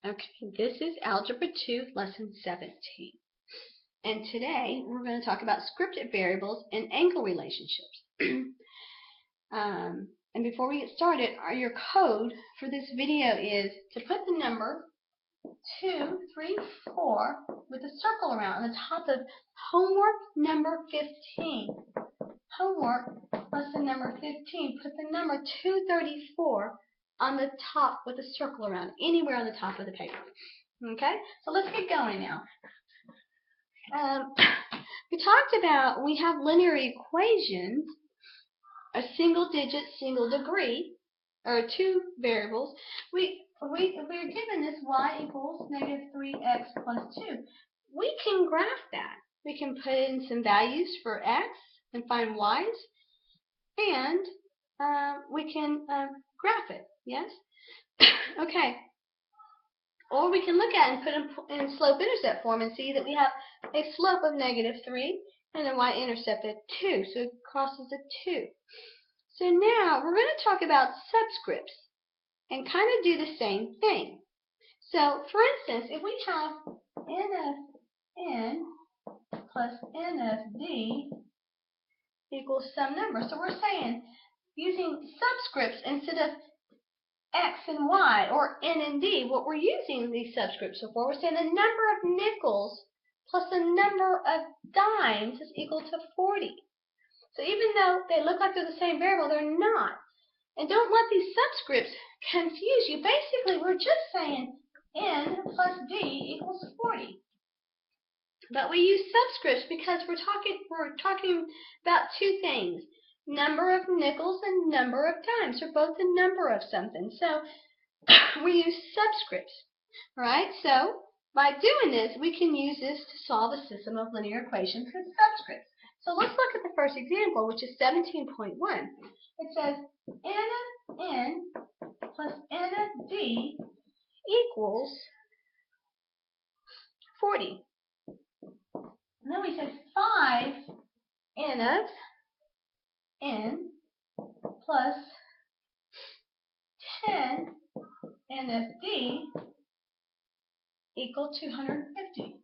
Okay, this is Algebra 2, Lesson 17. And today we're going to talk about scripted variables and angle relationships. And before we get started, your code for this video is to put the number 2, 3, 4 with a circle around on the top of homework number 15. Homework lesson number 15, put the number 234 on the top with a circle around, anywhere on the top of the paper. Okay, so let's get going now. We talked about we have linear equations, a single digit, single degree, or two variables. We're given this y equals negative 3x plus 2. We can graph that. We can put in some values for x and find y's, and we can graph it, yes? Okay. Or we can look at it and put in slope-intercept form and see that we have a slope of negative 3 and a y-intercept at 2, so it crosses at 2. So now we're going to talk about subscripts and kind of do the same thing. So for instance, if we have n of n plus n of d equals some number, so we're saying using subscripts instead of x and y, or n and d, what we're using these subscripts for, we're saying the number of nickels plus the number of dimes is equal to 40. So even though they look like they're the same variable, they're not. And don't let these subscripts confuse you. Basically, we're just saying n plus d equals 40. But we use subscripts because we're talking about two things. Number of nickels and number of dimes are both a number of something. So we use subscripts. Right? So by doing this, we can use this to solve a system of linear equations with subscripts. So let's look at the first example, which is 17.1. It says n of n plus n of d equals 40. And then we said 5 n of n plus 10 n of d equal 250.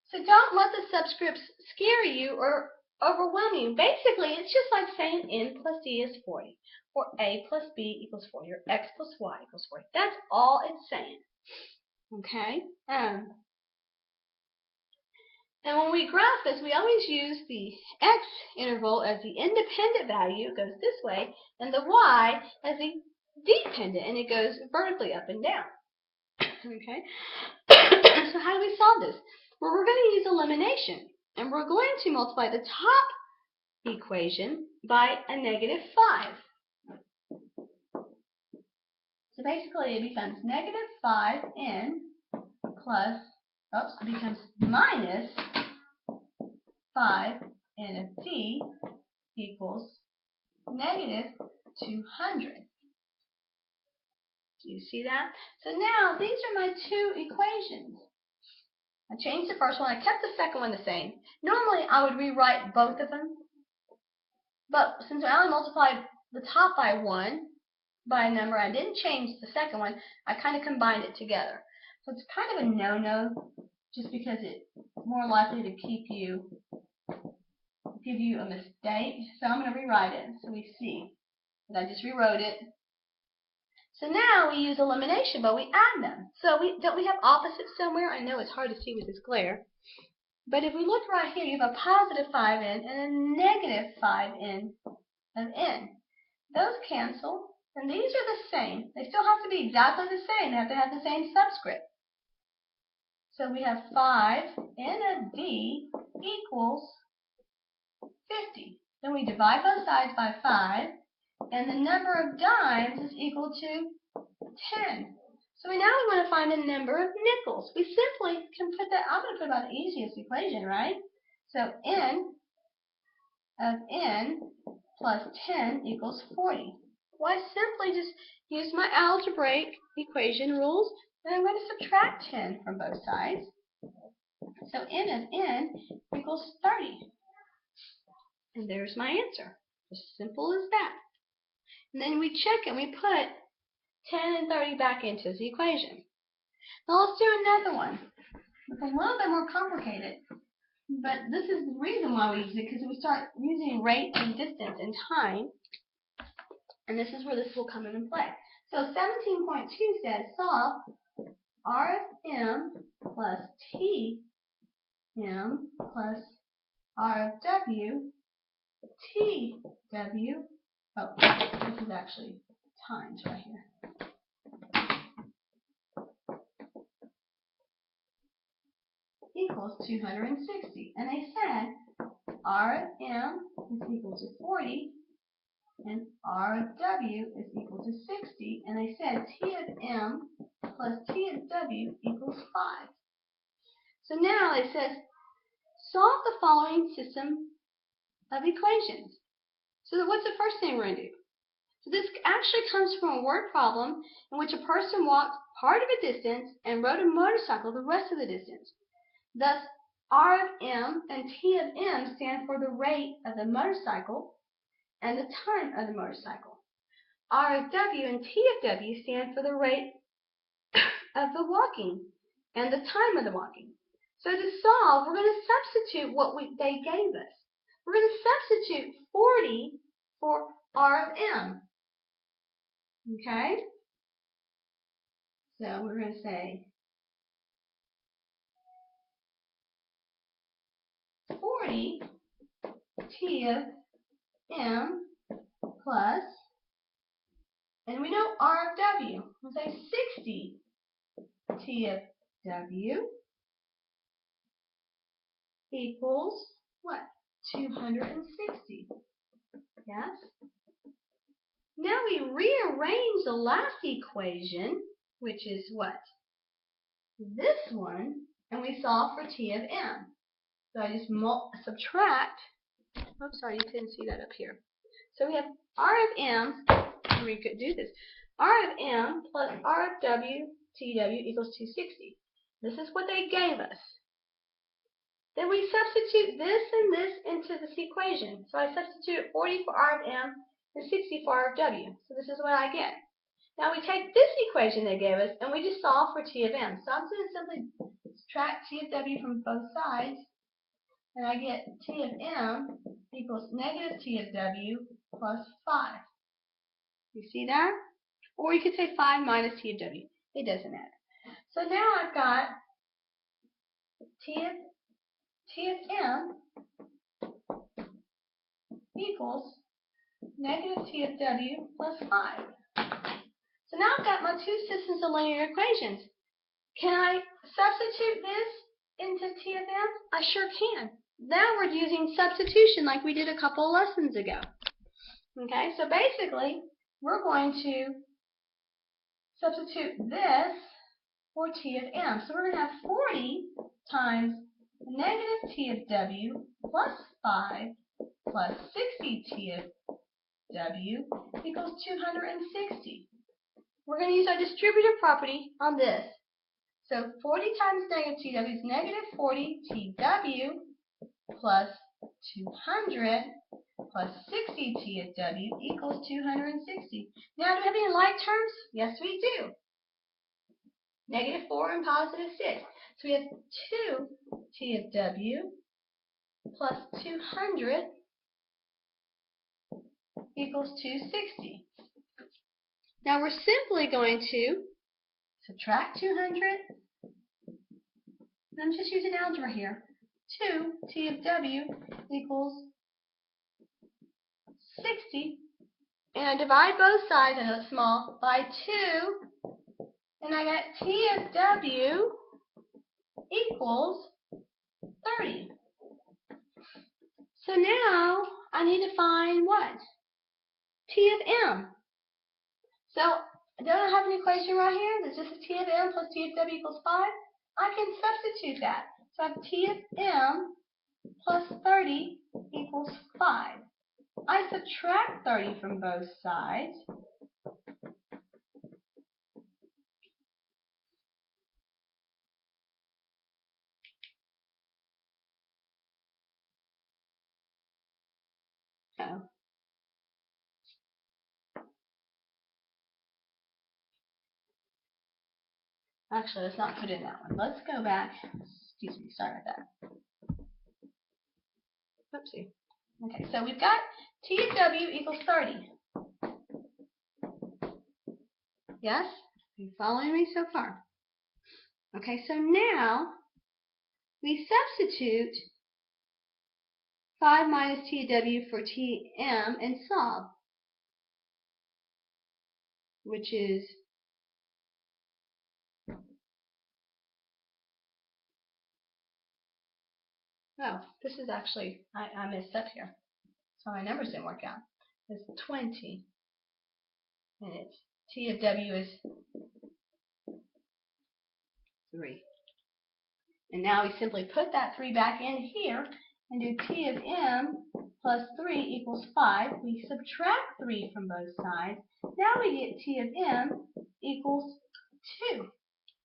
So don't let the subscripts scare you or overwhelm you. Basically, it's just like saying n plus d is 40, or a plus b equals 40, or x plus y equals 40. That's all it's saying. Okay? And when we graph this, we always use the x interval as the independent value, it goes this way, and the y as the dependent, and it goes vertically up and down. Okay? So how do we solve this? Well, we're going to use elimination, and we're going to multiply the top equation by a negative 5. So basically it becomes negative 5n plus, it becomes minus 5n of d equals negative 200. Do you see that? So now these are my two equations. I changed the first one. I kept the second one the same. Normally I would rewrite both of them, but since I only multiplied the top by 1 by a number, I didn't change the second one. I kind of combined it together. So it's kind of a no-no, just because it's more likely to give you a mistake. So I'm going to rewrite it so we see that I just rewrote it. So now we use elimination, but we add them. So don't we have opposites somewhere? I know it's hard to see with this glare. But if we look right here, you have a positive 5n and a negative 5n of n. Those cancel, and these are the same. They still have to be exactly the same. They have to have the same subscript. So we have 5n of d equals 50. Then we divide both sides by 5, and the number of dimes is equal to 10. So now we want to find the number of nickels. We simply can put that, I'm going to put about the easiest equation, right? So n of n plus 10 equals 40. Well, I simply just use my algebraic equation rules, and I'm going to subtract 10 from both sides. So n of n equals 30. And there's my answer. As simple as that. And then we check and we put 10 and 30 back into the equation. Now let's do another one. It's a little bit more complicated. But this is the reason why we use it, because we start using rate and distance and time. And this is where this will come into play. So 17.2 says solve R of m plus T m plus R of w T w. Oh, this is actually times right here. Equals 260. And they said R of m is equal to 40 and R of w is equal to 60. And they said T of m plus T of w equals 5. So now it says solve the following system of equations. So what's the first thing we're going to do? So this actually comes from a word problem in which a person walked part of a distance and rode a motorcycle the rest of the distance. Thus, R of m and T of m stand for the rate of the motorcycle and the time of the motorcycle. R of w and T of w stand for the rate of the walking and the time of the walking. So to solve, we're going to substitute what they gave us. We're going to substitute 40 for R of m. Okay? So we're going to say 40 T of m plus, and we know R of w. We'll say 60 T of w equals what? 260. Yes? Now we rearrange the last equation, which is what? This one, and we solve for T of m. So I just subtract. Oops, sorry, you couldn't see that up here. So we have R of m, we could do this. R of m plus R of w, Tw equals 260. This is what they gave us. Then we substitute this and this into this equation. So I substitute 40 for R of m and 60 for R of w. So this is what I get. Now we take this equation they gave us and we just solve for T of m. So I'm going to simply subtract T of w from both sides. And I get T of m equals negative T of w plus 5. You see that? Or you could say 5 minus T of w. It doesn't matter. So now I've got T of m equals negative T of w plus 5. So now I've got my two systems of linear equations. Can I substitute this into T of m? I sure can. Now we're using substitution like we did a couple of lessons ago. Okay, so basically we're going to substitute this for T of m. So we're going to have 40 times negative T of w plus 5 plus 60 T of w equals 260. We're going to use our distributive property on this. So 40 times negative Tw is negative 40 Tw plus 200 plus 60 Tw equals 260. Now, do we have any like terms? Yes, we do. Negative 4 and positive 6. So we have 2 Tw plus 200 equals 260. Now we're simply going to subtract 200. I'm just using algebra here. 2 T of w equals 60. And I divide both sides, I know it's small, by 2. And I got T of w equals 30. So now I need to find what? T of m. So don't I have an equation right here? There's just a T of m plus T of w equals 5. I can substitute that. So I have T of m plus 30 equals 5. I subtract 30 from both sides. Oh. Actually, let's not put in that one. Let's go back. Excuse me, sorry about that. Oopsie. Okay, so we've got T of W equals 30. Yes? Are you following me so far? Okay, so now we substitute 5 minus T of W for Tm and solve, which is this is actually, I messed up here. So my numbers didn't work out. It's 20. And it's T of W is 3. And now we simply put that 3 back in here and do T of M plus 3 equals 5. We subtract 3 from both sides. Now we get T of M equals 2.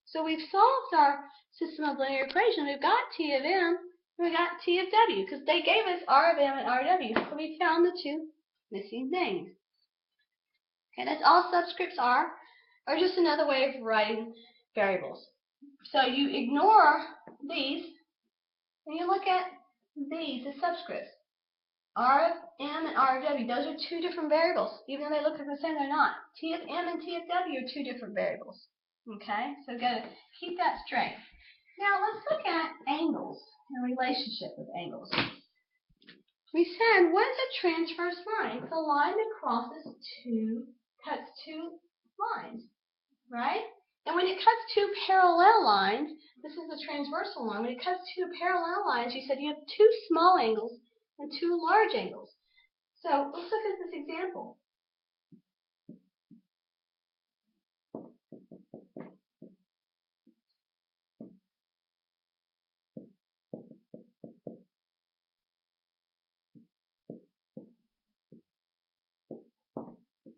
So we've solved our system of linear equation. We've got T of M, and we got T of W, because they gave us R of M and R of W. So we found the two missing things. Okay, that's all subscripts are just another way of writing variables. So you ignore these, and you look at these as subscripts. R of M and R of W, those are two different variables. Even though they look like the same, they're not. T of M and T of W are two different variables. Okay, so we've got to keep that straight. Now let's look at angles and relationship with angles. We said, what is a transverse line? It's a line that cuts two lines, right? And when it cuts two parallel lines, this is the transversal line. When it cuts two parallel lines, you said you have two small angles and two large angles. So let's look at this example.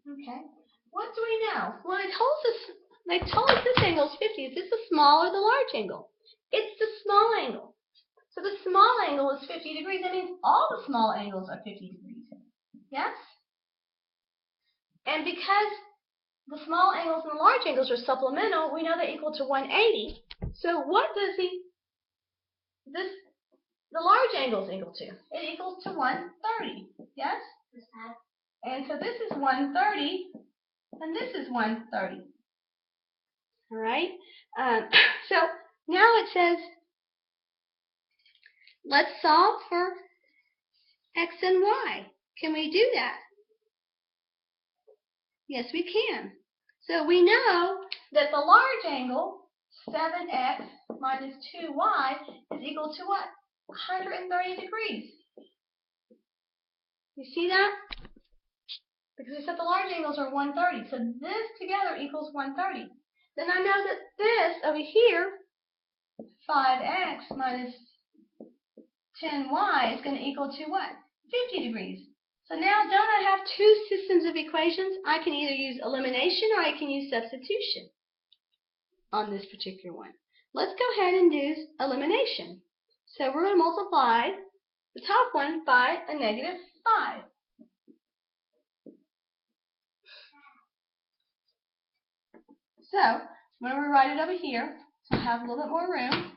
Okay. What do we know? Well, they told us this angle is 50. Is this the small or the large angle? It's the small angle. So the small angle is 50 degrees. That means all the small angles are 50 degrees. Yes? And because the small angles and the large angles are supplemental, we know they're equal to 180. So what does the large angles equal to? It equals to 130. Yes? And so this is 130, and this is 130. All right? So now it says, let's solve for x and y. Can we do that? Yes, we can. So we know that the large angle, 7x minus 2y, is equal to what? 130 degrees. You see that? Because we said the large angles are 130. So this together equals 130. Then I know that this over here, 5x minus 10y, is going to equal to what? 50 degrees. So now don't I have two systems of equations? I can either use elimination or I can use substitution on this particular one. Let's go ahead and do elimination. So we're going to multiply the top one by a negative 5. So I'm going to rewrite it over here so I have a little bit more room.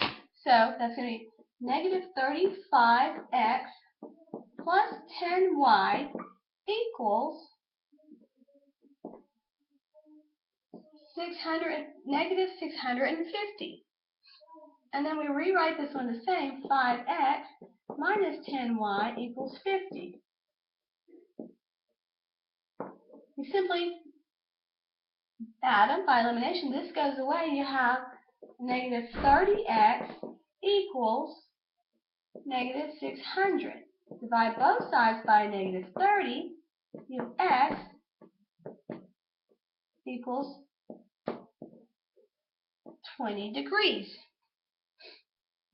So that's going to be negative 35x plus 10y equals negative 650. And then we rewrite this one the same, 5x minus 10y equals 50. You simply add them by elimination. This goes away. You have negative 30x equals negative 600. Divide both sides by negative 30. You have x equals 20 degrees.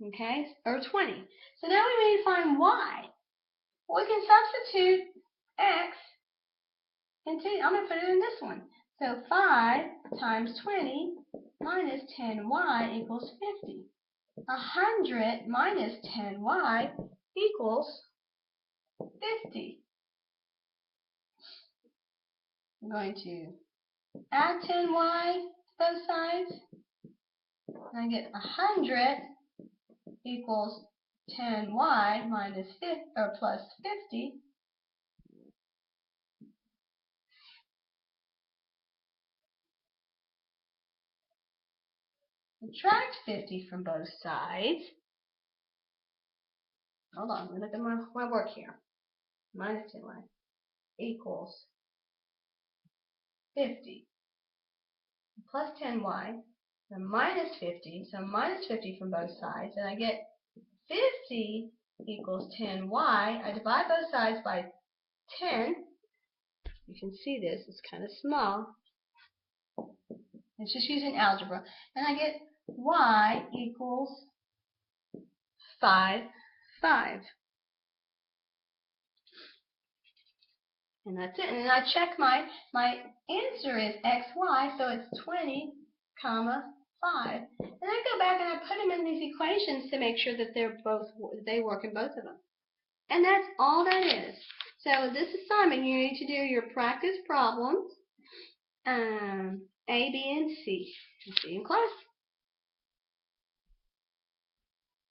Okay, or 20. So now we need to find y. Well, we can substitute x into, I'm going to put it in this one. So 5 times 20 minus 10y equals 50. 100 minus 10y equals 50. I'm going to add 10y to both sides. and I get 100 equals 10y minus 50, or plus 50. Subtract 50 from both sides. Hold on, let me look at my work here. Minus 10y equals 50 plus 10y, then minus 50, so minus 50 from both sides, and I get 50 equals 10y. I divide both sides by 10. You can see this, it's kind of small. It's just using algebra. And I get y equals 5, 5. And that's it. And then I check my answer is xy, so it's 20, comma 5. And I go back and I put them in these equations to make sure that they work in both of them. And that's all that is. So this assignment, you need to do your practice problems, A, B, and C. See you in class.